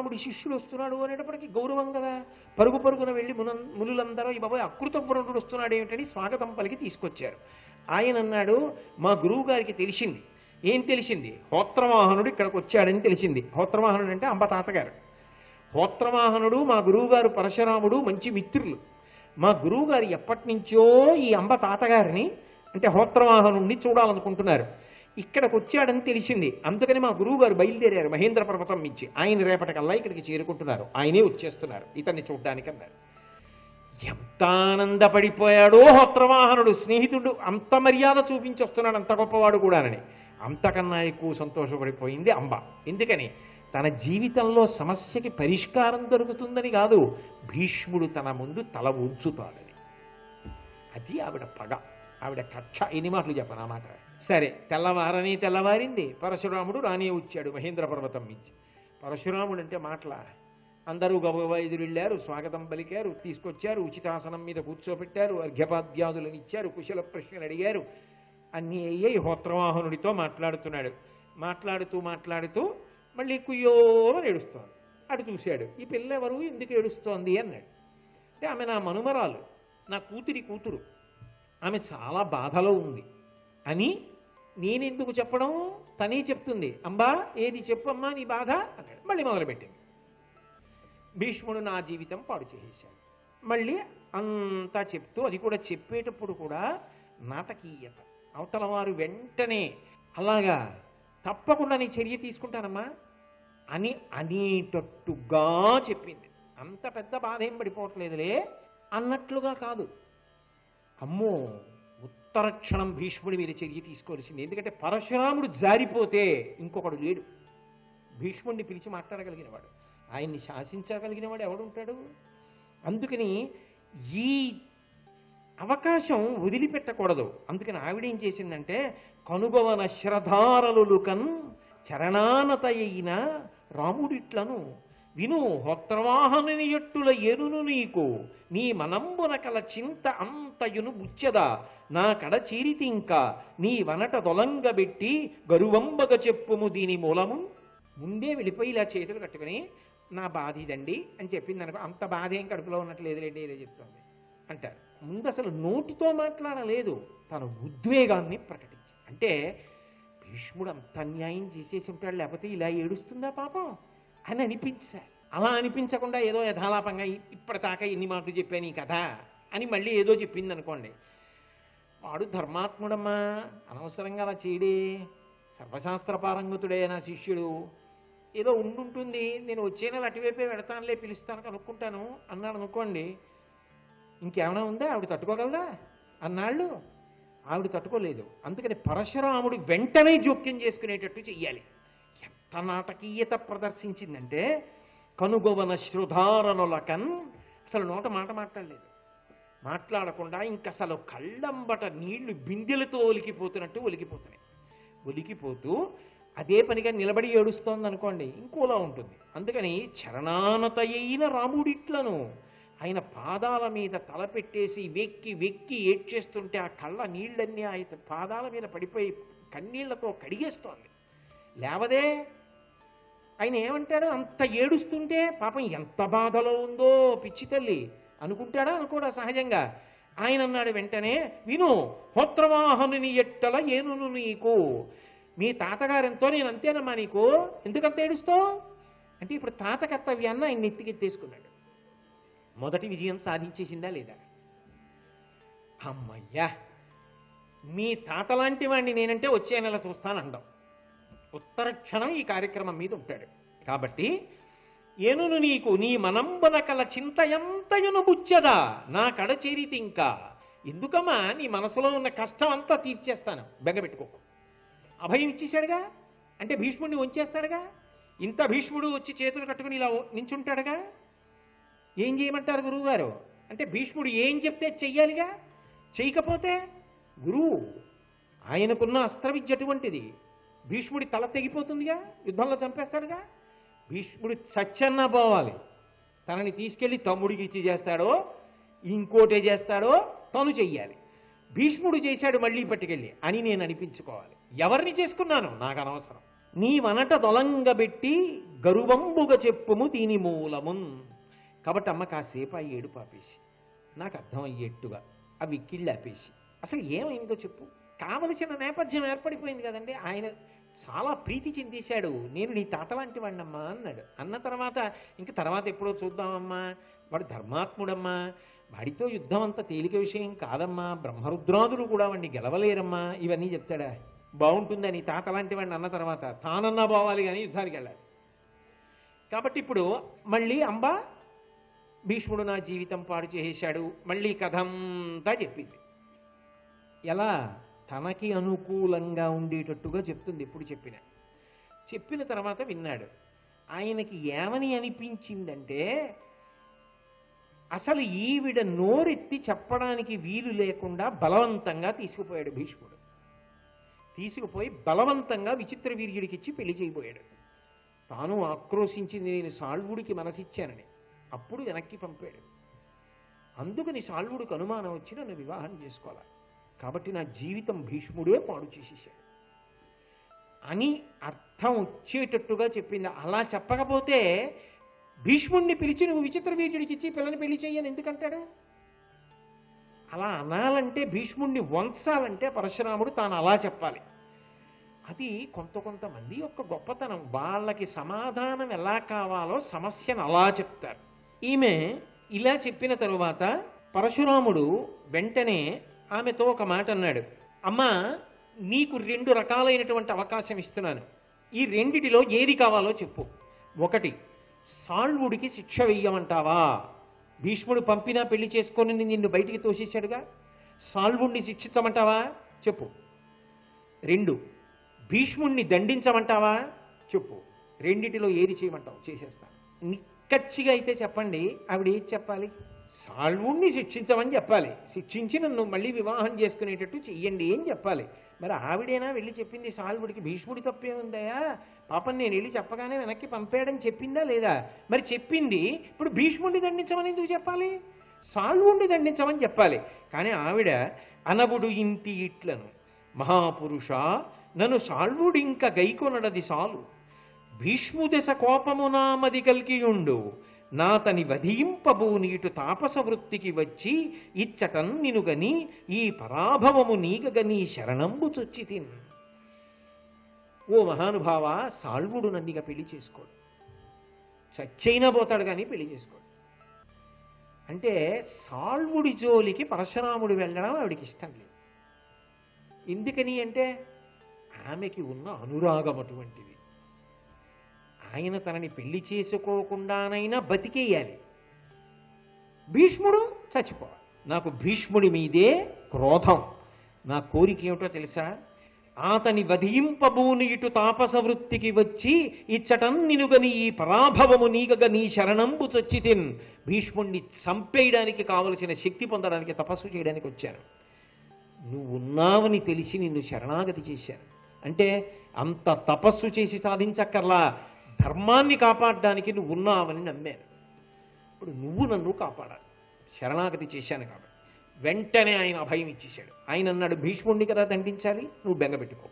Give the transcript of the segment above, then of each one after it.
పరశురాముడి శిష్యుడు వస్తున్నాడు అనేటప్పటికీ గౌరవం కదా. పరుగు పరుగున వెళ్ళి మునులందరూ ఈ బాబాయ్ అకృతపురుడు వస్తున్నాడు ఏమిటని స్వాగతం పలికి తీసుకొచ్చారు. ఆయన అన్నాడు, మా గురువు గారికి తెలిసింది. ఏం తెలిసింది? హోత్రవాహనుడు ఇక్కడికి వచ్చాడని తెలిసింది. హోత్రవాహనుడు అంటే అంబ తాతగారు. హోత్రవాహనుడు మా గురువుగారు పరశురాముడు మంచి మిత్రులు. మా గురువుగారు ఎప్పటి నుంచో ఈ అంబ తాతగారిని అంటే హోత్రవాహనుడిని చూడాలనుకుంటున్నారు. ఇక్కడికి వచ్చాడని తెలిసింది. అందుకని మా గురువు గారు బయలుదేరారు మహేంద్ర పర్వతం నుంచి. ఆయన రేపటికల్లా ఇక్కడికి చేరుకుంటున్నారు, ఆయనే వచ్చేస్తున్నారు ఇతన్ని చూడ్డానికి అన్నారు. ఎంత ఆనందపడిపోయాడో హోత్రవాహనుడు. స్నేహితుడు అంత మర్యాద చూపించి వస్తున్నాడు, అంత గొప్పవాడు కూడానని. అంతకన్నా ఎక్కువ సంతోషపడిపోయింది అంబ. ఎందుకని? తన జీవితంలో సమస్యకి పరిష్కారం దొరుకుతుందని కాదు, భీష్ముడు తన ముందు తల ఉంచుతాడని. అది ఆవిడ పగ, ఆవిడ కక్ష. ఎన్ని మాటలు చెప్పను ఆ మాట. సరే, తెల్లవారింది. పరశురాముడు రానే వచ్చాడు మహేంద్ర పర్వతం నుంచి. పరశురాముడు అంటే మాటల. అందరూ గబగబా ఎదురెళ్ళారు, స్వాగతం పలికారు, తీసుకొచ్చారు, ఉచితాసనం మీద కూర్చోబెట్టారు, అర్ఘ్యపాద్యాదులను ఇచ్చారు, కుశల ప్రశ్నలు అడిగారు. అన్నీ అయ్యాయి. హోత్రవాహనుడితో మాట్లాడుతున్నాడు. మాట్లాడుతూ మళ్ళీ కుయ్యో అని ఏడుస్తోంది. అటు చూశాడు. ఈ పిల్ల ఎవరు, ఎందుకు ఏడుస్తోంది అన్నాడు. అంటే ఆమె నా మనుమరాలు, నా కూతురు, ఆమె చాలా బాధలో ఉంది అని నేనెందుకు చెప్పడం, తనే చెప్తుంది. అంబా ఏది చెప్పమ్మా నీ బాధ అన్నాడు. మళ్ళీ మొదలుపెట్టింది. భీష్ముడు నా జీవితం పాడు చేసేశాడు. మళ్ళీ అంతా చెప్తూ, అది కూడా చెప్పేటప్పుడు కూడా నాటకీయత. అవతల వారు వెంటనే అలాగా తప్పకుండా నీ చర్య తీసుకుంటానమ్మా అని అనేటట్టుగా చెప్పింది. అంత పెద్ద బాధ ఏం పడిపోవట్లేదులే అన్నట్లుగా కాదు. అమ్మో, ఉత్తర క్షణం భీష్ముడి మీద చర్య తీసుకోవాల్సింది. ఎందుకంటే పరశురాముడు జారిపోతే ఇంకొకడు లేడు. భీష్ముడిని పిలిచి మాట్లాడగలిగిన వాడు, ఆయన్ని శాసించగలిగిన వాడు ఎవడుంటాడు? అందుకని ఈ అవకాశం వదిలిపెట్టకూడదు. అందుకని ఆవిడేం చేసిందంటే, కనుగొవన శ్రధారలుకన్ చరణానతయైన రాముడిట్లను విను హోత్రవాహనుని ఎట్టుల ఎరును నీకు నీ మనంబున కల చింత అంతయును బుచ్చదా నా కడ చీరితి ఇంకా నీ వనట దొలంగబెట్టి గరువంబగ చెప్పుము దీని మూలము. ముందే వెళ్ళిపోయి ఇలా చేతులు కట్టుకుని నా బాధ ఇదండి అని చెప్పింది అనుకో, అంత బాధ ఏం కడుపులో ఉన్నట్లేదు లేండి ఏదో చెప్తుంది అంటారు. ముందు అసలు నోటితో మాట్లాడలేదు, తన ఉద్వేగాన్ని ప్రకటించి. అంటే భీష్ముడు అంత అన్యాయం చేసేసి ఉంటాడు, లేకపోతే ఇలా ఏడుస్తుందా పాపం అని అనిపించాలి. అలా అనిపించకుండా ఏదో యథాలాపంగా ఇప్పటిదాకా ఎన్ని మాటలు చెప్పాను ఈ కథ అని మళ్ళీ ఏదో చెప్పింది అనుకోండి, వాడు ధర్మాత్ముడమ్మా, అనవసరంగా అలా చేయడే, సర్వశాస్త్ర పారంగతుడే నా శిష్యుడు, ఏదో ఉండుంటుంది, నేను వచ్చే నెల అటువైపే వెడతానులే, పిలుస్తాను కనుక్కుంటాను అన్నాడు అనుకోండి, ఇంకేమైనా ఉందా? ఆవిడ తట్టుకోగలదా? అన్నాళ్ళు ఆవిడ తట్టుకోలేదు. అందుకని పరశురాముడు వెంటనే జోక్యం చేసుకునేటట్టు చెయ్యాలి. ఎంత నాటకీయత ప్రదర్శించిందంటే, కనుగొవన శ్రుధారనులకన్ అసలు నోట మాట మాట్లాడలేదు. మాట్లాడకుండా ఇంకసలు కళ్ళంబట నీళ్లు బిందెలతో ఒలికిపోతున్నట్టు ఒలికిపోతూ అదే పనిగా నిలబడి ఏడుస్తోంది అనుకోండి, ఇంకోలా ఉంటుంది. అందుకని చరణానతయైన రాముడిట్లను ఆయన పాదాల మీద తలపెట్టేసి వెక్కి ఏడ్చేస్తుంటే ఆ కళ్ళ నీళ్ళన్నీ ఆయన పాదాల మీద పడిపోయి కన్నీళ్లతో కడిగేస్తోంది. లేవదే ఆయన ఏమంటాడు? అంత ఏడుస్తుంటే పాపం ఎంత బాధలో ఉందో పిచ్చి తల్లి అనుకుంటాడా? అనుకోడా సహజంగా. ఆయన అన్నాడు వెంటనే, విను హోత్రవాహనుని ఎట్టల ఏనును నీకు, మీ తాతగారెంతో నేను అంతేనమ్మా నీకు, ఎందుకంత ఏడుస్తావు అంటే ఇప్పుడు తాత కర్తవ్యాన్ని ఆయన నెత్తికెత్తేసుకున్నాడు. మొదటి విజయం సాధించేసిందా లేదా? అమ్మయ్యా, మీ తాత లాంటి వాడిని నేనంటే వచ్చే నెల చూస్తానంటాం. ఉత్తర క్షణం ఈ కార్యక్రమం మీద ఉంటాడు. కాబట్టి ఏనును నీకు నీ మనంబన కల చింత ఎంతయును బుచ్చదా నా కడ చేరితి ఇంకా, ఎందుకమ్మా నీ మనసులో ఉన్న కష్టం అంతా తీర్చేస్తాను, బెంగపెట్టుకోకు. అభయం ఇచ్చేశాడుగా, అంటే భీష్ముడిని వంచేస్తాడుగా. ఇంత భీష్ముడు వచ్చి చేతులు కట్టుకుని ఇలా నించుంటాడుగా. ఏం చేయమంటారు గురువుగారు అంటే, భీష్ముడు ఏం చెప్తే చెయ్యాలిగా. చేయకపోతే గురువు ఆయనకున్న అస్త్ర విద్య అటువంటిది, భీష్ముడి తల తెగిపోతుందిగా, యుద్ధంలో చంపేస్తాడుగా. భీష్ముడు చచ్చన్నా పోవాలి, తనని తీసుకెళ్లి తమ్ముడికి ఇచ్చి చేస్తాడో ఇంకోటే చేస్తాడో తను చెయ్యాలి. భీష్ముడు చేశాడు మళ్ళీ పట్టుకెళ్ళి అని నేను అనిపించుకోవాలి. ఎవరిని చేసుకున్నాను నాకు అనవసరం. నీ వనట దొలంగబెట్టి గరువంబుగా చెప్పుము దీని మూలమున్. కాబట్టి అమ్మ కాసేపు ఆ ఏడుపు ఆపేసి, నాకు అర్థమయ్యేట్టుగా ఆ విక్కిళ్ళు ఆపేసి, అసలు ఏమైందో చెప్పు. కావలసిన నేపథ్యం ఏర్పడిపోయింది కదండి. ఆయన చాలా ప్రీతి చెందేశాడు. నేను నీ తాత లాంటి వాడినమ్మా అన్నాడు. అన్న తర్వాత తర్వాత ఎప్పుడో చూద్దామమ్మా, వాడు ధర్మాత్ముడమ్మా, వాడితో యుద్ధం అంత తేలిక విషయం కాదమ్మా, బ్రహ్మరుద్రాదులు కూడా వాడిని గెలవలేరమ్మా, ఇవన్నీ చెప్తాడా? బాగుంటుందని తాత లాంటి వాడిని అన్న తర్వాత తానన్నా పోవాలి కానీ యుద్ధానికి వెళ్ళాలి. కాబట్టి ఇప్పుడు మళ్ళీ అంబ భీష్ముడు నా జీవితం పాడు చేసేశాడు, మళ్ళీ కథంతా చెప్పింది. ఎలా? తనకి అనుకూలంగా ఉండేటట్టుగా చెప్తుంది. ఎప్పుడు చెప్పిన తర్వాత విన్నాడు. ఆయనకి ఏమని అనిపించిందంటే, అసలు ఈవిడ నోరెత్తి చెప్పడానికి వీలు లేకుండా బలవంతంగా తీసుకుపోయాడు భీష్ముడు. తీసుకుపోయి బలవంతంగా విచిత్ర వీర్యుడికిచ్చి పెళ్లి చేయబోయాడు. తాను ఆక్రోశించింది నేను సాల్వుడికి మనసిచ్చానని. అప్పుడు వెనక్కి పంపాడు. అందుకని సాల్వుడికి అనుమానం వచ్చి నన్ను వివాహం చేసుకోవాలి, కాబట్టి నా జీవితం భీష్ముడే పాడు చేసేసాడు అని అర్థం వచ్చేటట్టుగా చెప్పింది. అలా చెప్పకపోతే భీష్ముడిని పిలిచి నువ్వు విచిత్ర వీర్యుడికి ఇచ్చి పిల్లని పెళ్లి చెయ్యని ఎందుకంటాడు? అలా అనాలంటే, భీష్ముడిని వంచాలంటే పరశురాముడు తాను అలా చెప్పాలి. అది కొంతమంది యొక్క గొప్పతనం. వాళ్ళకి సమాధానం ఎలా కావాలో సమస్యను అలా చెప్తారు. ఈమె ఇలా చెప్పిన తరువాత పరశురాముడు వెంటనే ఆమెతో ఒక మాట అన్నాడు. అమ్మా, నీకు 2 రకాలైనటువంటి అవకాశం ఇస్తున్నాను. ఈ రెండిటిలో ఏది కావాలో చెప్పు. ఒకటి, సాల్వుడికి శిక్ష వెయ్యమంటావా? భీష్ముడు పంపినా పెళ్లి చేసుకొని నిన్ను బయటికి తోసేశాడుగా, సాల్వుడిని శిక్షించమంటావా? చెప్పు. 2, భీష్ముడిని దండించమంటావా? చెప్పు. రెండిటిలో ఏది చేయమంటావు? చేసేస్తాను. నిక్కచ్చిగా అయితే చెప్పండి. ఆవిడ ఏది చెప్పాలి? సాల్వుణ్ణి శిక్షించమని చెప్పాలి. శిక్షించి నన్ను మళ్ళీ వివాహం చేసుకునేటట్టు చెయ్యండి అని చెప్పాలి. మరి ఆవిడేనా వెళ్ళి చెప్పింది సాల్వుడికి? భీష్ముడి తప్పే ఉందయా, పాపం నేను వెళ్ళి చెప్పగానే వెనక్కి పంపాడని చెప్పిందా లేదా? మరి చెప్పింది. ఇప్పుడు భీష్ముడిని దండించమని ఎందుకు చెప్పాలి? సాల్వుణ్ణి దండించమని చెప్పాలి. కానీ ఆవిడ అనవుడు ఇంటి ఇట్లను, మహాపురుష నన్ను సాల్వుడింక గైకొనడది సాలు, భీష్ముదశ కోపమునామది కల్కియుండు, నాతని వధింపబూ నీటు తాపస వృత్తికి వచ్చి ఇచ్చటన్ నినుగని ఈ పరాభవము నీగగని శరణంబు చొచ్చితిన్. ఓ మహానుభావ, సాల్వుడు నన్నిగ పెళ్లి చేసుకోడు, చచ్చైనా పోతాడు కానీ పెళ్లి చేసుకోడు. అంటే సాల్వుడి జోలికి పరశురాముడు వెళ్ళడం ఆవిడికి ఇష్టం లేదు. ఎందుకని అంటే ఆమెకి ఉన్న అనురాగం అటువంటిది. ఆయన తనని పెళ్లి చేసుకోకుండానైనా బతికేయాలి, భీష్ముడు చచ్చిపోవాలి. నాకు భీష్ముడి మీదే క్రోధం. నా కోరిక ఏమిటో తెలుసా? ఆతని వధింపబూని ఇటు తాపస వృత్తికి వచ్చి ఇచ్చటం నినుగని ఈ పరాభవము నీగగ నీ శరణంబు చొచ్చితిన్. భీష్ముడిని చంపేయడానికి కావలసిన శక్తి పొందడానికి తపస్సు చేయడానికి వచ్చాను. నువ్వు ఉన్నావని తెలిసి నిన్ను శరణాగతి చేశాను. అంటే అంత తపస్సు చేసి సాధించక్కర్లా, ధర్మాన్ని కాపాడడానికి నువ్వు ఉన్నావని నమ్మాను. ఇప్పుడు నువ్వు నన్ను కాపాడాలి, శరణాగతి చేశాను కాబట్టి. వెంటనే ఆయన అభయం ఇచ్చేశాడు. ఆయన అన్నాడు, భీష్ముడిని కదా దండించాలి, నువ్వు బెంగపెట్టుకో,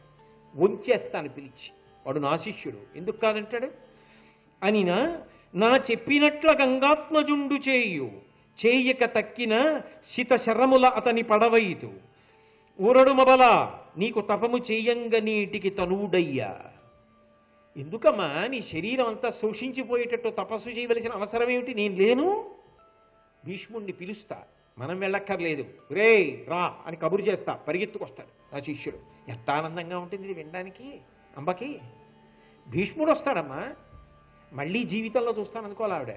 వంచేస్తాను పిలిచి. వాడు నా శిష్యుడు, ఎందుకు కాదంటాడు? అనినా నా చెప్పినట్ల గంగాత్మజుండు చేయక తక్కిన శిత శరముల అతని పడవైతు, ఊరడు మొబల నీకు తపము చేయంగ నీటికి తనుడయ్యా. ఎందుకమ్మా నీ శరీరం అంతా శోషించిపోయేటట్టు తపస్సు చేయవలసిన అవసరం ఏమిటి? నేను లేను. భీష్ముడిని పిలుస్తా, మనం వెళ్ళక్కర్లేదు, రే రా అని కబురు చేస్తా, పరిగెత్తుకొస్తాడు నా శిష్యుడు. ఎంత ఆనందంగా ఉంటుంది ఇది వినడానికి అంబకి. భీష్ముడు వస్తాడమ్మా, మళ్ళీ జీవితంలో చూస్తాననుకోవాలి ఆవిడ.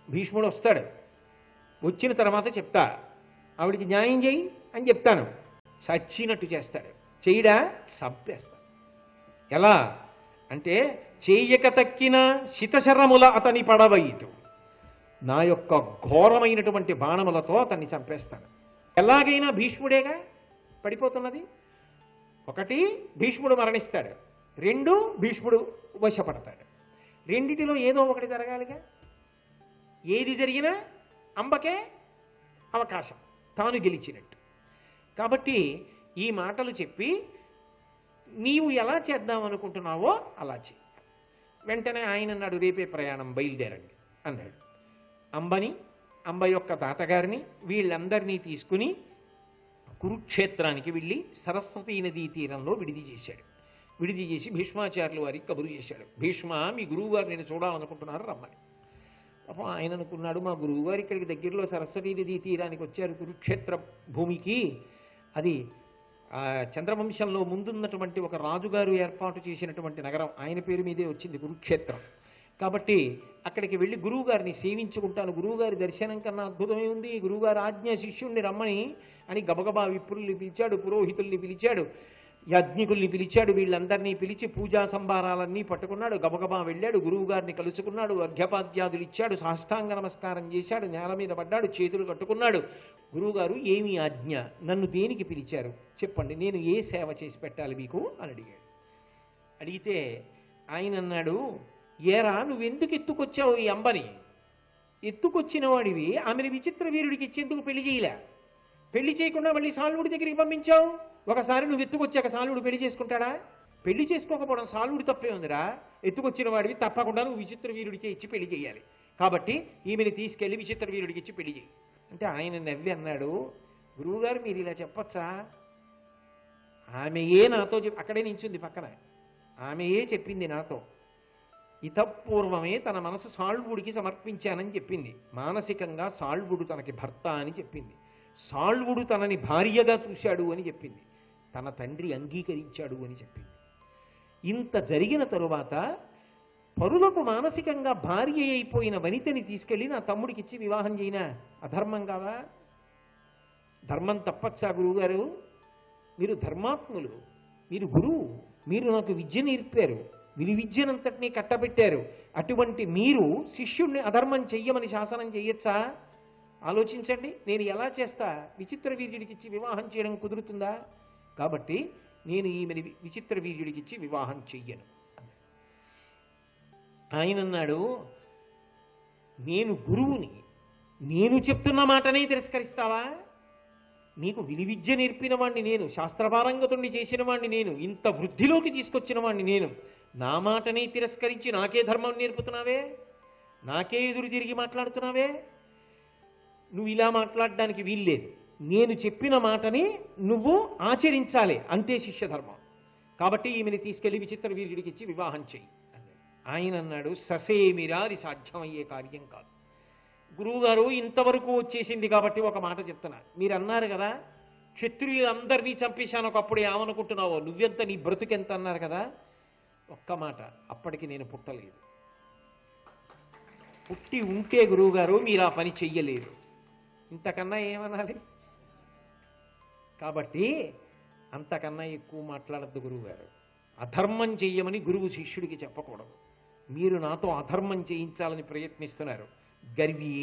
భీష్ముడు వస్తాడు, వచ్చిన తర్వాత చెప్తా, ఆవిడికి న్యాయం చేయి అని చెప్తాను. చచ్చినట్టు చేస్తాడు. చేయడా? చంపేస్తాడు. ఎలా అంటే చేయక తక్కిన శితశరముల అతని పడవయితు, నా యొక్క ఘోరమైనటువంటి బాణములతో అతన్ని చంపేస్తాను. ఎలాగైనా భీష్ముడేగా పడిపోతున్నది. 1 భీష్ముడు మరణిస్తాడు, 2 భీష్ముడు వశపడతాడు. రెండిటిలో ఏదో ఒకటి జరగాలిగా. ఏది జరిగినా అంబకే అవకాశం, తాను గెలిచినట్టు. కాబట్టి ఈ మాటలు చెప్పి నీవు ఎలా చేద్దామనుకుంటున్నావో అలా చెయ్యి. వెంటనే ఆయన అన్నాడు, రేపే ప్రయాణం, బయలుదేరండి అన్నాడు. అంబని, అంబ యొక్క తాతగారిని, వీళ్ళందరినీ తీసుకుని కురుక్షేత్రానికి వెళ్ళి సరస్వతీ నదీ తీరంలో విడిది చేశాడు. విడిది చేసి భీష్మాచార్యుల వారికి కబురు చేశాడు. భీష్మ, మీ గురువుగారు నేను చూడాలనుకుంటున్నారు, రమ్మని. పాపం ఆయన అనుకున్నాడు, మా గురువుగారు ఇక్కడికి దగ్గరలో సరస్వతీ నదీ తీరానికి వచ్చారు, కురుక్షేత్ర భూమికి. అది చంద్రవంశంలో ముందున్నటువంటి ఒక రాజుగారు ఏర్పాటు చేసినటువంటి నగరం, ఆయన పేరు మీదే వచ్చింది కురుక్షేత్రం. కాబట్టి అక్కడికి వెళ్ళి గురువుగారిని సేవించుకుంటాను, గురువుగారి దర్శనం కన్నా అద్భుతమే ఉంది, గురువుగారు ఆజ్ఞ శిష్యుణ్ణి రమ్మని అని గబగబా విప్రుల్ని పిలిచాడు, పురోహితుల్ని పిలిచాడు, యాజ్ఞికుల్ని పిలిచాడు. వీళ్ళందరినీ పిలిచి పూజా సంభారాలన్నీ పట్టుకున్నాడు. గబగబా వెళ్ళాడు, గురువుగారిని కలుసుకున్నాడు, అర్ఘ్యపాద్యాదులు ఇచ్చాడు, సాష్టాంగ నమస్కారం చేశాడు, నేల మీద పడ్డాడు, చేతులు కట్టుకున్నాడు. గురువుగారు, ఏమి ఆజ్ఞ, నన్ను దేనికి పిలిచారు చెప్పండి, నేను ఏ సేవ చేసి పెట్టాలి మీకు అని అడిగాడు. అడిగితే ఆయన అన్నాడు, ఏరా నువ్వెందుకు ఎత్తుకొచ్చావు ఈ అంబని? ఎత్తుకొచ్చిన వాడివి ఆమెను విచిత్ర వీరుడికి ఇచ్చేందుకు పెళ్లి చేయలే, పెళ్లి చేయకుండా మళ్ళీ సాల్వుడి దగ్గరికి పంపించావు. ఒకసారి నువ్వు ఎత్తుకొచ్చాక సాల్వుడు పెళ్లి చేసుకుంటాడా? పెళ్లి చేసుకోకపోవడం సాల్వుడి తప్పే ఉందిరా. ఎత్తుకొచ్చిన వాడివి తప్పకుండా నువ్వు విచిత్ర వీరుడికి ఇచ్చి పెళ్లి చేయాలి. కాబట్టి ఈమెను తీసుకెళ్లి విచిత్ర వీరుడికి ఇచ్చి పెళ్లి చేయి అంటే ఆయన నవ్వి అన్నాడు, గురువుగారు మీరు ఇలా చెప్పచ్చా? ఆమెయే నాతో అక్కడే నించుంది పక్కన, ఆమెయే చెప్పింది నాతో. ఇతపూర్వమే తన మనసు సాల్వుడికి సమర్పించానని చెప్పింది. మానసికంగా సాల్వుడు తనకి భర్త అని చెప్పింది. సాల్వుడు తనని భార్యగా చూశాడు అని చెప్పింది. తన తండ్రి అంగీకరించాడు అని చెప్పింది. ఇంత జరిగిన తరువాత పరులకు మానసికంగా భార్య అయిపోయిన వనితని తీసుకెళ్లి నా తమ్ముడికి ఇచ్చి వివాహం చేయనా? అధర్మం కాదా? ధర్మం తప్పచ్చా? గురువుగారు మీరు ధర్మాత్ములు, మీరు గురువు, మీరు నాకు విద్య నేర్పారు, విలువిద్యనంతటినీ కట్టబెట్టారు. అటువంటి మీరు శిష్యుణ్ణి అధర్మం చెయ్యమని శాసనం చెయ్యొచ్చా? ఆలోచించండి. నేను ఎలా చేస్తా? విచిత్ర వీర్యుడికి ఇచ్చి వివాహం చేయడం కుదురుతుందా? కాబట్టి నేను ఈమెని విచిత్ర వీర్యుడికి ఇచ్చి వివాహం చెయ్యను. ఆయన అన్నాడు, నేను గురువుని, నేను చెప్తున్న మాటనే తిరస్కరిస్తావా? నీకు విలువిద్య నేర్పిన వాణ్ణి నేను, శాస్త్రపారంగతుణ్ణి చేసిన వాణ్ణి నేను, ఇంత వృద్ధిలోకి తీసుకొచ్చిన వాణ్ణి నేను. నా మాటనే తిరస్కరించి నాకే ధర్మం నేర్పుతున్నావే, నాకే ఎదురు తిరిగి మాట్లాడుతున్నావే? నువ్వు ఇలా మాట్లాడడానికి వీల్లేదు. నేను చెప్పిన మాటని నువ్వు ఆచరించాలి, అంతే శిష్య ధర్మం. కాబట్టి ఈమెని తీసుకెళ్లి విచిత్ర వీర్యుడికి ఇచ్చి వివాహం చెయ్యి. ఆయన అన్నాడు, ససేమిరా, అది సాధ్యమయ్యే కార్యం కాదు. గురువుగారు ఇంతవరకు వచ్చేసింది కాబట్టి ఒక మాట చెప్తున్నా. మీరు అన్నారు కదా, క్షత్రియులందరినీ చంపేశాను, ఒకప్పుడు ఏమనుకుంటున్నావో, నువ్వెంత, నీ బ్రతుకెంత అన్నారు కదా. ఒక్క మాట, అప్పటికి నేను పుట్టలేదు. పుట్టి ఉంటే గురువుగారు మీరు ఆ పని చెయ్యలేరు. ఇంతకన్నా ఏమనాలి? కాబట్టి అంతకన్నా ఎక్కువ మాట్లాడద్దు గురువుగారు. అధర్మం చెయ్యమని గురువు శిష్యుడికి చెప్పకూడదు. మీరు నాతో అధర్మం చేయించాలని ప్రయత్నిస్తున్నారు. గర్వీ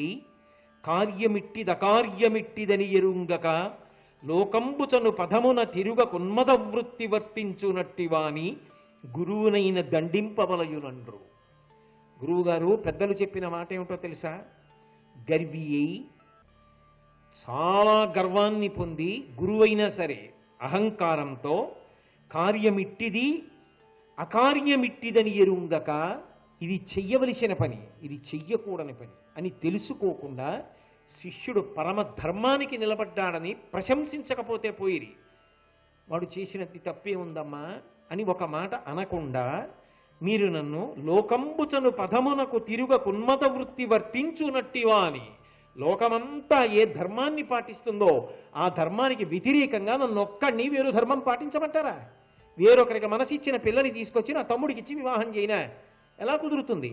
కార్యమిట్టిదకార్యమిట్టిదని ఎరుంగక లోకంబుచను పదమున తిరుగ కున్మద వృత్తి వర్తించునట్టివాని గురువునైన దండింపవలయునండ్రు. గురువుగారు పెద్దలు చెప్పిన మాట ఏమిటో తెలుసా? గర్వీ చాలా గర్వాన్ని పొంది గురువైనా సరే అహంకారంతో కార్యమిట్టిది అకార్యమిట్టిదని ఎరుంగక, ఇది చెయ్యవలసిన పని, ఇది చెయ్యకూడని పని అని తెలుసుకోకుండా శిష్యుడు పరమ ధర్మానికి నిలబడ్డాడని ప్రశంసించకపోతే పోయిరి. వాడు చేసినది తప్పే ఉందమ్మా అని ఒక మాట అనకుండా, మీరు నన్ను లోకంబుచను పదమునకు తిరుగ కున్మత వృత్తి వర్తించునట్టివా అని, లోకమంతా ఏ ధర్మాన్ని పాటిస్తుందో ఆ ధర్మానికి వ్యతిరేకంగా నన్ను ఒక్కడిని వేరు ధర్మం పాటించమంటారా? వేరొకరికి మనసిచ్చిన పిల్లని తీసుకొచ్చి నా తమ్ముడికి ఇచ్చి వివాహం చేయనా? ఎలా కుదురుతుంది?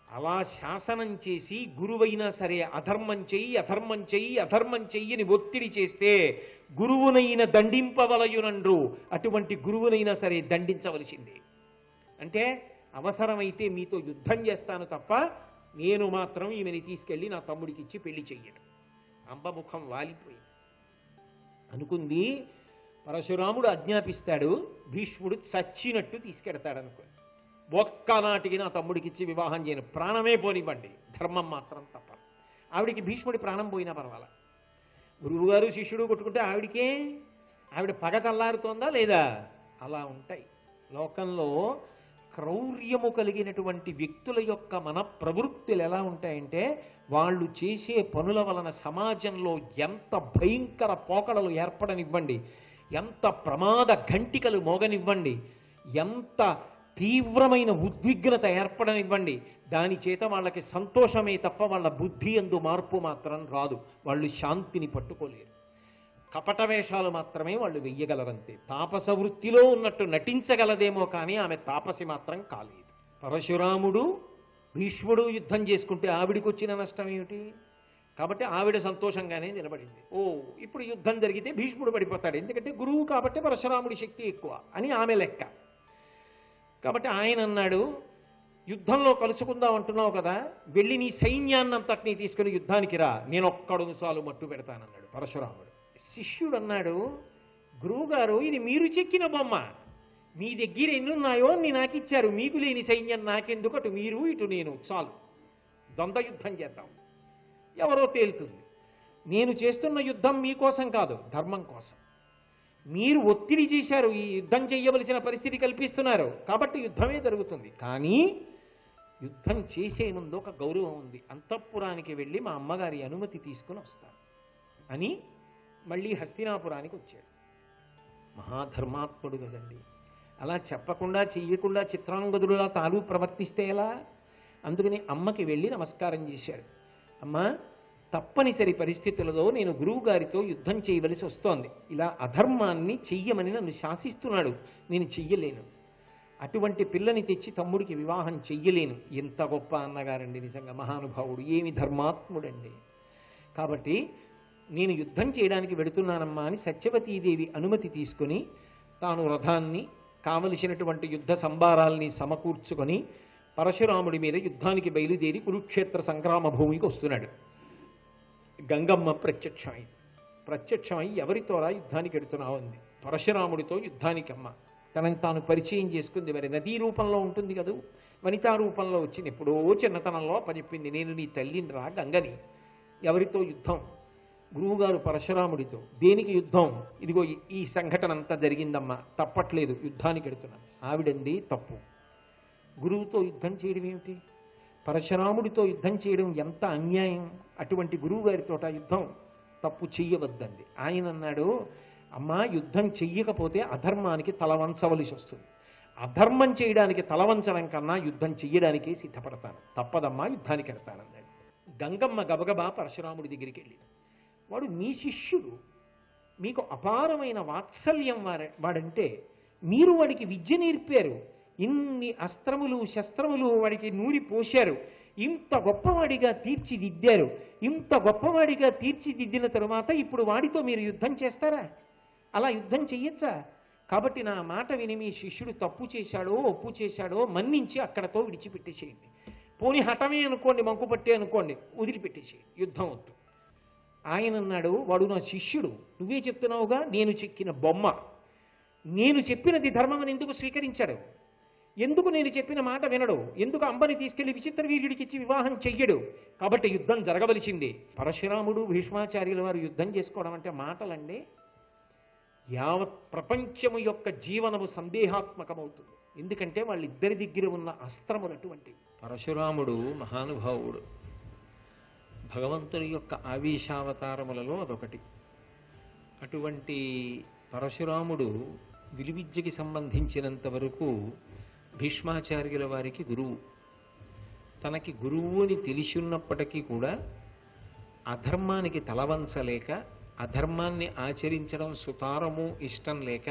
అలా శాసనం చేసి గురువైనా సరే అధర్మం చెయ్యి, అధర్మం చెయ్యి, అధర్మం చెయ్యని ఒత్తిడి చేస్తే గురువునైన దండింపవలయునండ్రు. అటువంటి గురువునైనా సరే దండించవలసిందే. అంటే అవసరమైతే మీతో యుద్ధం చేస్తాను తప్ప నేను మాత్రం ఈమెని తీసుకెళ్ళి నా తమ్ముడికి ఇచ్చి పెళ్లి చెయ్యను. అంబముఖం వాలిపోయింది. అనుకుంది పరశురాముడు ఆజ్ఞాపిస్తాడు, భీష్ముడు చచ్చినట్టు తీసుకెడతాడనుకో, ఒక్కనాటికి నా తమ్ముడికి ఇచ్చి వివాహం చేయను, ప్రాణమే పోనివ్వండి, ధర్మం మాత్రం తప్పదు. ఆవిడికి భీష్ముడి ప్రాణం పోయినా పర్వాలా. గురువుగారు శిష్యుడు కొట్టుకుంటే ఆవిడికే, ఆవిడ పగ చల్లారుతోందా లేదా? అలా ఉంటాయి లోకంలో. క్రౌర్యము కలిగినటువంటి వ్యక్తుల యొక్క మన ప్రవృత్తులు ఎలా ఉంటాయంటే, వాళ్ళు చేసే పనుల వలన సమాజంలో ఎంత భయంకర పోకడలు ఏర్పడనివ్వండి, ఎంత ప్రమాద ఘంటికలు మోగనివ్వండి, ఎంత తీవ్రమైన ఉద్విగ్నత ఏర్పడనివ్వండి, దాని చేత వాళ్ళకి సంతోషమే తప్ప వాళ్ళ బుద్ధి యందు మార్పు మాత్రం రాదు. వాళ్ళు శాంతిని పట్టుకోలేరు. కపట వేషాలు మాత్రమే వాళ్ళు వెయ్యగలరంతే. తాపస వృత్తిలో ఉన్నట్టు నటించగలదేమో కానీ ఆమె తాపసి మాత్రం కాలేదు. పరశురాముడు భీష్ముడు యుద్ధం చేసుకుంటే ఆవిడికి వచ్చిన నష్టం ఏమిటి? కాబట్టి ఆవిడ సంతోషంగానే నిలబడింది. ఇప్పుడు యుద్ధం జరిగితే భీష్ముడు పడిపోతాడు, ఎందుకంటే గురువు కాబట్టి పరశురాముడి శక్తి ఎక్కువ అని ఆమె లెక్క. కాబట్టి ఆయన అన్నాడు, యుద్ధంలో కలుసుకుందాం అంటున్నావు కదా, వెళ్ళి నీ సైన్యాన్నంతటినీ తీసుకుని యుద్ధానికి రా, నేను ఒక్కడును చాలు మట్టు పెడతానన్నాడు పరశురాముడు. శిష్యుడు అన్నాడు, గురువుగారు ఇది మీరు చెక్కిన బొమ్మ, మీ దగ్గర ఎన్నున్నాయో అన్ని నాకు ఇచ్చారు, మీకు లేని సైన్యం నాకెందుకు, అటు మీరు ఇటు నేను, చాలు ద్వంద్వ యుద్ధం చేద్దాం, ఎవరో తేలుతుంది. నేను చేస్తున్న యుద్ధం మీకోసం కాదు, ధర్మం కోసం. మీరు ఒత్తిడి చేశారు, ఈ యుద్ధం చేయవలసిన పరిస్థితి కల్పిస్తున్నారు, కాబట్టి యుద్ధమే జరుగుతుంది. కానీ యుద్ధం చేసే ముందు ఒక గౌరవం ఉంది, అంతఃపురానికి వెళ్ళి మా అమ్మగారి అనుమతి తీసుకుని వస్తాను అని మళ్ళీ హస్తినాపురానికి వచ్చాడు. మహాధర్మాత్ముడు కదండి, అలా చెప్పకుండా చెయ్యకుండా చిత్రాంగదుడులా తాను ప్రవర్తిస్తే ఎలా? అందుకని అమ్మకి వెళ్ళి నమస్కారం చేశాడు. అమ్మ, తప్పనిసరి పరిస్థితులలో నేను గురువు గారితో యుద్ధం చేయవలసి వస్తోంది, ఇలా అధర్మాన్ని చెయ్యమని నన్ను శాసిస్తున్నాడు, నేను చెయ్యలేను, అటువంటి పిల్లని తెచ్చి తమ్ముడికి వివాహం చెయ్యలేను. ఎంత గొప్ప అన్నగారండి, నిజంగా మహానుభావుడు, ఏమి ధర్మాత్ముడండి. కాబట్టి నేను యుద్ధం చేయడానికి వెడుతున్నానమ్మా అని సత్యవతీదేవి అనుమతి తీసుకుని తాను రథాన్ని కావలసినటువంటి యుద్ధ సంభారాల్ని సమకూర్చుకొని పరశురాముడి మీద యుద్ధానికి బయలుదేరి కురుక్షేత్ర సంగ్రామ భూమికి వస్తున్నాడు. గంగమ్మ ప్రత్యక్షమై ఎవరితోరా యుద్ధానికి ఎడుతున్నావు అంది. పరశురాముడితో యుద్ధానికి అమ్మ తనని తాను పరిచయం చేసుకుంది. మరి నదీ రూపంలో ఉంటుంది కదూ, వనితా రూపంలో వచ్చింది. ఎప్పుడో చిన్నతనంలో అప్పచెప్పింది, నేను నీ తల్లిని రా గంగని. ఎవరితో యుద్ధం? గురువుగారు పరశురాముడితో. దేనికి యుద్ధం? ఇదిగో ఈ సంఘటన అంతా జరిగిందమ్మా, తప్పట్లేదు, యుద్ధానికి ఎడుతున్నాను. ఆవిడంది తప్పు. గురువుతో యుద్ధం చేయడం ఏమిటి? పరశురాముడితో యుద్ధం చేయడం ఎంత అన్యాయం. అటువంటి గురువు గారితో యుద్ధం తప్పు చెయ్యవద్దండి. ఆయన అన్నాడు, అమ్మా యుద్ధం చెయ్యకపోతే అధర్మానికి తలవంచవలసి వస్తుంది, అధర్మం చేయడానికి తలవంచడం కన్నా యుద్ధం చెయ్యడానికే సిద్ధపడతాను, తప్పదమ్మా యుద్ధానికి వెళ్తానన్నాడు. గంగమ్మ గబగబా పరశురాముడి దగ్గరికి వెళ్ళింది. వాడు మీ శిష్యుడు, మీకు అపారమైన వాత్సల్యం వాడంటే, మీరు వాడికి విద్య నేర్పారు, ఇన్ని అస్త్రములు శస్త్రములు వాడికి నూరి పోశారు, ఇంత గొప్పవాడిగా తీర్చిదిద్దారు. ఇంత గొప్పవాడిగా తీర్చిదిద్దిన తరువాత ఇప్పుడు వాడితో మీరు యుద్ధం చేస్తారా? అలా యుద్ధం చెయ్యొచ్చా? కాబట్టి నా మాట విని మీ శిష్యుడు తప్పు చేశాడో ఒప్పు చేశాడో మన్నించి అక్కడతో విడిచిపెట్టేసేయండి. పోనీ హఠమే అనుకోండి, మంకు పట్టే అనుకోండి, వదిలిపెట్టేసేయండి, యుద్ధం వద్దు. ఆయన అన్నాడు, వాడు నా శిష్యుడు, నువ్వే చెప్తున్నావుగా, నేను చెక్కిన బొమ్మ, నేను చెప్పినది ధర్మం అని ఎందుకు స్వీకరించాడు? ఎందుకు నేను చెప్పిన మాట వినడు? ఎందుకు అంబని తీసుకెళ్లి విచిత్ర వీర్యుడికి ఇచ్చి వివాహం చెయ్యడు? కాబట్టి యుద్ధం జరగవలసిందే. పరశురాముడు భీష్మాచార్యుల వారు యుద్ధం చేసుకోవడం అంటే మాటలండి. యావత్ ప్రపంచము యొక్క జీవనము సందేహాత్మకమవుతుంది. ఎందుకంటే వాళ్ళిద్దరి దగ్గర ఉన్న అస్త్రములు అటువంటివి. పరశురాముడు మహానుభావుడు, భగవంతుని యొక్క ఆవేశావతారములలో అదొకటి. అటువంటి పరశురాముడు విలువిద్యకి సంబంధించినంత వరకు భీష్మాచార్యుల వారికి గురువు. తనకి గురువు అని తెలిసి ఉన్నప్పటికీ కూడా అధర్మానికి తలవంచలేక, అధర్మాన్ని ఆచరించడం సుతారము ఇష్టం లేక,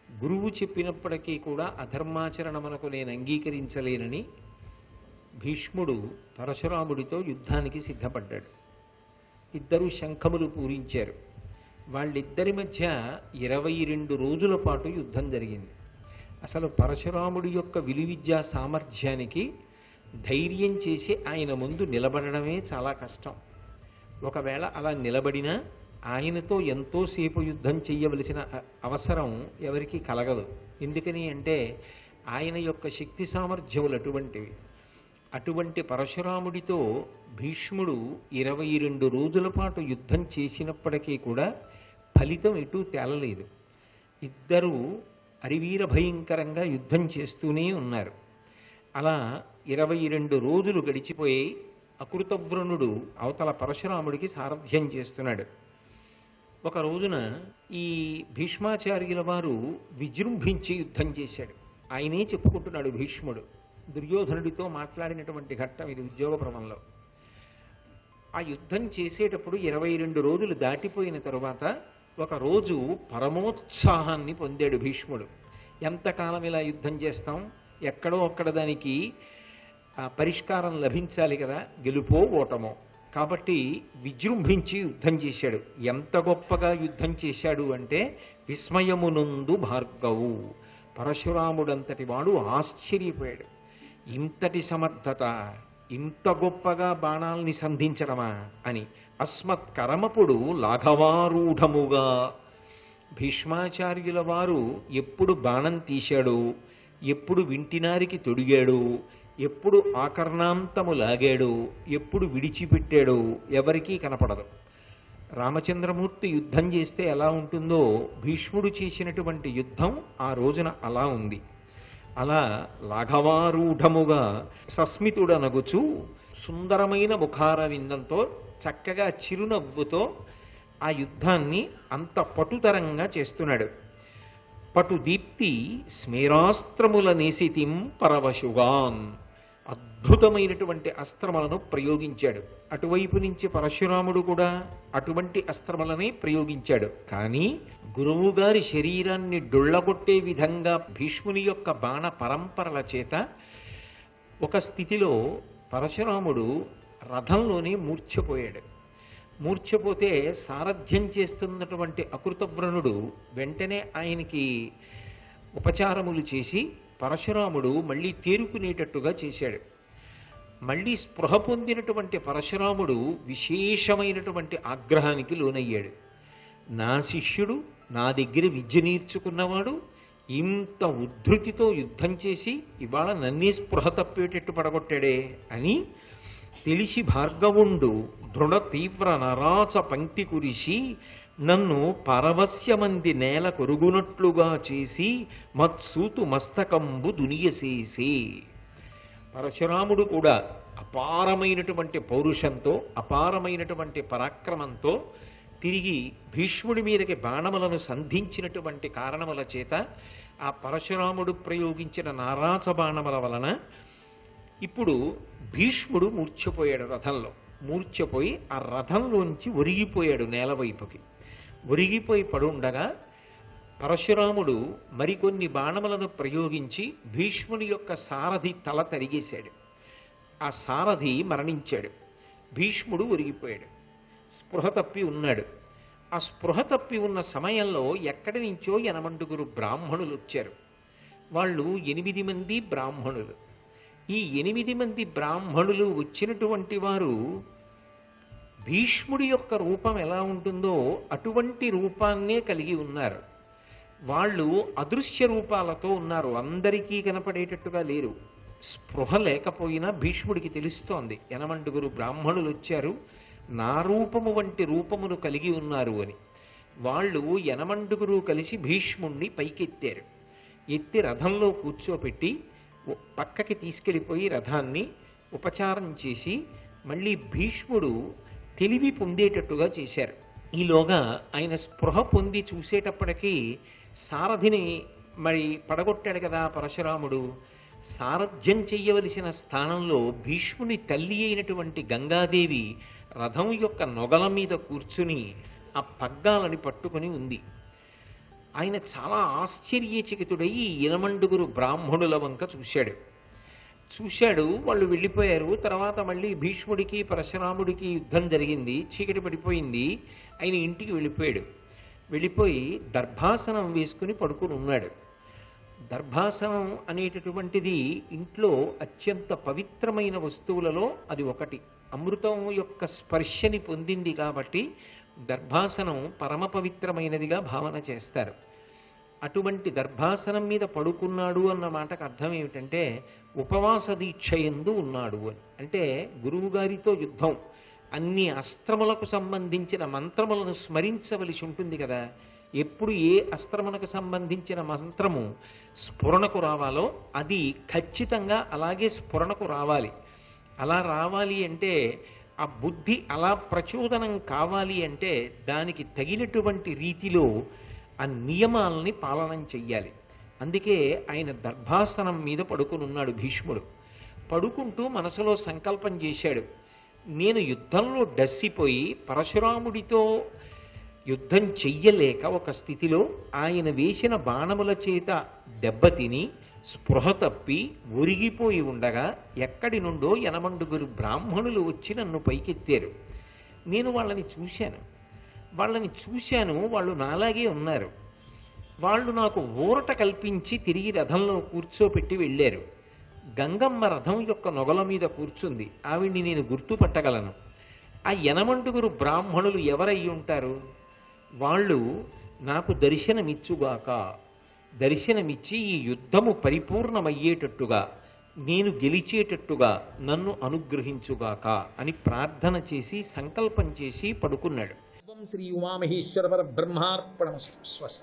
గురువు చెప్పినప్పటికీ కూడా అధర్మాచరణమునకు నేను అంగీకరించలేనని భీష్ముడు పరశురాముడితో యుద్ధానికి సిద్ధపడ్డాడు. ఇద్దరు శంఖములు పూరించారు. వాళ్ళిద్దరి మధ్య 22 రోజుల పాటు యుద్ధం జరిగింది. అసలు పరశురాముడి యొక్క విలువిద్యా సామర్థ్యానికి ధైర్యం చేసి ఆయన ముందు నిలబడడమే చాలా కష్టం. ఒకవేళ అలా నిలబడినా ఆయనతో ఎంతోసేపు యుద్ధం చెయ్యవలసిన అవసరం ఎవరికి కలగదు. ఎందుకని అంటే ఆయన యొక్క శక్తి సామర్థ్యములు అటువంటివి. అటువంటి పరశురాముడితో భీష్ముడు 22 రోజుల పాటు యుద్ధం చేసినప్పటికీ కూడా ఫలితం ఎటూ తేలలేదు. ఇద్దరూ అరివీర భయంకరంగా యుద్ధం చేస్తూనే ఉన్నారు. అలా 22 రోజులు గడిచిపోయి అకృతవ్రణుడు అవతల పరశురాముడికి సారథ్యం చేస్తున్నాడు. ఒక రోజున ఈ భీష్మాచార్యుల వారు విజృంభించి యుద్ధం చేశాడు. ఆయనే చెప్పుకుంటున్నాడు భీష్ముడు. దుర్యోధనుడితో మాట్లాడినటువంటి ఘట్టం ఇది ఉద్యోగ పర్వంలో. ఆ యుద్ధం చేసేటప్పుడు 22 రోజులు దాటిపోయిన తరువాత ఒక రోజు పరమోత్సాహాన్ని పొందాడు భీష్ముడు. ఎంతకాలం ఇలా యుద్ధం చేస్తాం, ఎక్కడో అక్కడ దానికి పరిష్కారం లభించాలి కదా, గెలుపో ఓటమో. కాబట్టి విజృంభించి యుద్ధం చేశాడు. ఎంత గొప్పగా యుద్ధం చేశాడు అంటే విస్మయమునందు భార్గవు, పరశురాముడంతటి వాడు ఆశ్చర్యపోయాడు. ఇంతటి సమర్థత, ఇంత గొప్పగా బాణాల్ని సంధించడమా అని. అస్మత్కరమపుడు లాఘవారూఢముగా, భీష్మాచార్యుల వారు ఎప్పుడు బాణం తీశాడు, ఎప్పుడు వింటినారికి తొడిగాడు, ఎప్పుడు ఆకర్ణాంతము లాగాడు, ఎప్పుడు విడిచిపెట్టాడు ఎవరికీ కనపడదు. రామచంద్రమూర్తి యుద్ధం చేస్తే ఎలా ఉంటుందో భీష్ముడు చేసినటువంటి యుద్ధం ఆ రోజున అలా ఉంది. అలా లాఘవారూఢముగా సస్మితుడనగుచు సుందరమైన ముఖార విందంతో చక్కగా చిరునవ్వుతో ఆ యుద్ధాన్ని అంత పటుతరంగా చేస్తున్నాడు. పటుదీప్తి స్మేరాస్త్రముల నేసితిం పరవశుగాన్, అద్భుతమైనటువంటి అస్త్రములను ప్రయోగించాడు. అటువైపు నుంచి పరశురాముడు కూడా అటువంటి అస్త్రములనే ప్రయోగించాడు. కానీ గురువుగారి శరీరాన్ని డొళ్ళగొట్టే విధంగా భీష్ముని యొక్క బాణ పరంపరల చేత ఒక స్థితిలో పరశురాముడు రథంలోనే మూర్ఛపోయాడు. మూర్ఛపోతే సారథ్యం చేస్తున్నటువంటి అకృతవ్రణుడు వెంటనే ఆయనకి ఉపచారములు చేసి పరశురాముడు మళ్ళీ తేరుకునేటట్టుగా చేశాడు. మళ్ళీ స్పృహ పొందినటువంటి పరశురాముడు విశేషమైనటువంటి ఆగ్రహానికి లోనయ్యాడు. నా శిష్యుడు, నా దగ్గర విద్య నేర్చుకున్నవాడు ఇంత ఉద్ధృతితో యుద్ధం చేసి ఇవాళ నన్నే స్పృహ తప్పేటట్టు పడగొట్టాడే అని తెలిసి భార్గవుండు దృఢ తీవ్ర నరాచ పంక్తి కురిసి నన్ను పరవశ్యమంది నేల కొరుగునట్లుగా చేసి మత్సూతు మస్తకంబు దునియసేసి. పరశురాముడు కూడా అపారమైనటువంటి పౌరుషంతో, అపారమైనటువంటి పరాక్రమంతో తిరిగి భీష్ముడి మీదకి బాణములను సంధించినటువంటి కారణముల చేత ఆ పరశురాముడు ప్రయోగించిన నారాచ బాణముల వలన ఇప్పుడు భీష్ముడు మూర్ఛపోయాడు. రథంలో మూర్ఛపోయి ఆ రథంలోంచి ఒరిగిపోయాడు నేల వైపుకి. ఒరిగిపోయి పడుండగా పరశురాముడు మరికొన్ని బాణములను ప్రయోగించి భీష్ముని యొక్క సారథి తల తరిగేశాడు. ఆ సారథి మరణించాడు. భీష్ముడు ఒరిగిపోయాడు. స్పృహ తప్పి ఉన్నాడు. ఆ స్పృహ తప్పి ఉన్న సమయంలో ఎక్కడి నుంచో 8 బ్రాహ్మణులు వచ్చారు. వాళ్ళు 8 మంది బ్రాహ్మణులు. ఈ 8 మంది బ్రాహ్మణులు వచ్చినటువంటి వారు భీష్ముడి యొక్క రూపం ఎలా ఉంటుందో అటువంటి రూపాన్నే కలిగి ఉన్నారు. వాళ్ళు అదృశ్య రూపాలతో ఉన్నారు, అందరికీ కనపడేటట్టుగా లేరు. స్పృహ లేకపోయినా భీష్ముడికి తెలుస్తోంది 8 బ్రాహ్మణులు వచ్చారు, నా రూపము వంటి రూపమును కలిగి ఉన్నారు అని. వాళ్ళు 8 కలిసి భీష్ముణ్ణి పైకెత్తారు. ఎత్తి రథంలో కూర్చోపెట్టి పక్కకి తీసుకెళ్ళిపోయి రథాన్ని ఉపచారం చేసి మళ్ళీ భీష్ముడు తెలివి పొందేటట్టుగా చేశారు. ఈలోగా ఆయన స్పృహ పొంది చూసేటప్పటికీ సారథిని మరి పడగొట్టాడు కదా పరశురాముడు. సారథ్యం చెయ్యవలసిన స్థానంలో భీష్ముని తల్లి అయినటువంటి గంగాదేవి రథం యొక్క నొగల మీద కూర్చుని ఆ పగ్గాలని పట్టుకుని ఉంది. ఆయన చాలా ఆశ్చర్యచకితుడై 8 బ్రాహ్మణుల వంక చూశాడు. వాళ్ళు వెళ్ళిపోయారు. తర్వాత మళ్ళీ భీష్ముడికి పరశురాముడికి యుద్ధం జరిగింది. చీకటి పడిపోయింది. ఆయన ఇంటికి వెళ్ళిపోయాడు. వెళ్ళిపోయి దర్భాసనం వేసుకుని పడుకుని ఉన్నాడు. దర్భాసనం అనేటటువంటిది ఇంట్లో అత్యంత పవిత్రమైన వస్తువులలో అది ఒకటి. అమృతం యొక్క స్పర్శని పొందింది కాబట్టి దర్భాసనం పరమ పవిత్రమైనదిగా భావన చేస్తారు. అటువంటి దర్భాసనం మీద పడుకున్నాడు అన్న మాటకు అర్థం ఏమిటంటే ఉపవాస దీక్ష యందు ఉన్నాడు అని. అంటే గురువుగారితో యుద్ధం, అన్ని అస్త్రములకు సంబంధించిన మంత్రములను స్మరించవలసి ఉంటుంది కదా, ఎప్పుడు ఏ అస్త్రమునకు సంబంధించిన మంత్రము స్ఫురణకు రావాలో అది ఖచ్చితంగా అలాగే స్ఫురణకు రావాలి. అలా రావాలి అంటే ఆ బుద్ధి అలా ప్రచోదనం కావాలి అంటే దానికి తగినటువంటి రీతిలో ఆ నియమాలని పాలనం చెయ్యాలి. అందుకే ఆయన దర్భాసనం మీద పడుకుని ఉన్నాడు భీష్ముడు. పడుకుంటూ మనసులో సంకల్పం చేశాడు, నేను యుద్ధంలో డస్సిపోయి పరశురాముడితో యుద్ధం చెయ్యలేక ఒక స్థితిలో ఆయన వేసిన బాణముల చేత దెబ్బతిని స్పృహ తప్పి ఒరిగిపోయి ఉండగా ఎక్కడి నుండో 80 బ్రాహ్మణులు వచ్చి నన్ను పైకెత్తారు. నేను వాళ్ళని చూశాను, వాళ్ళు నాలాగే ఉన్నారు. వాళ్ళు నాకు ఊరట కల్పించి తిరిగి రథంలో కూర్చోపెట్టి వెళ్ళారు. గంగమ్మ రథం యొక్క నొగల మీద కూర్చుంది, ఆవిడ్ని నేను గుర్తుపట్టగలను. ఆ 80 బ్రాహ్మణులు ఎవరై ఉంటారు? వాళ్ళు నాకు దర్శనమిచ్చి ఈ యుద్ధము పరిపూర్ణమయ్యేటట్టుగా నేను గెలిచేటట్టుగా నన్ను అనుగ్రహించుగాక అని ప్రార్థన చేసి సంకల్పం చేసి పడుకున్నాడు. శ్రీ ఉమామహేశ్వర పరబ్రహ్మార్పణమస్తు. స్వస్తి.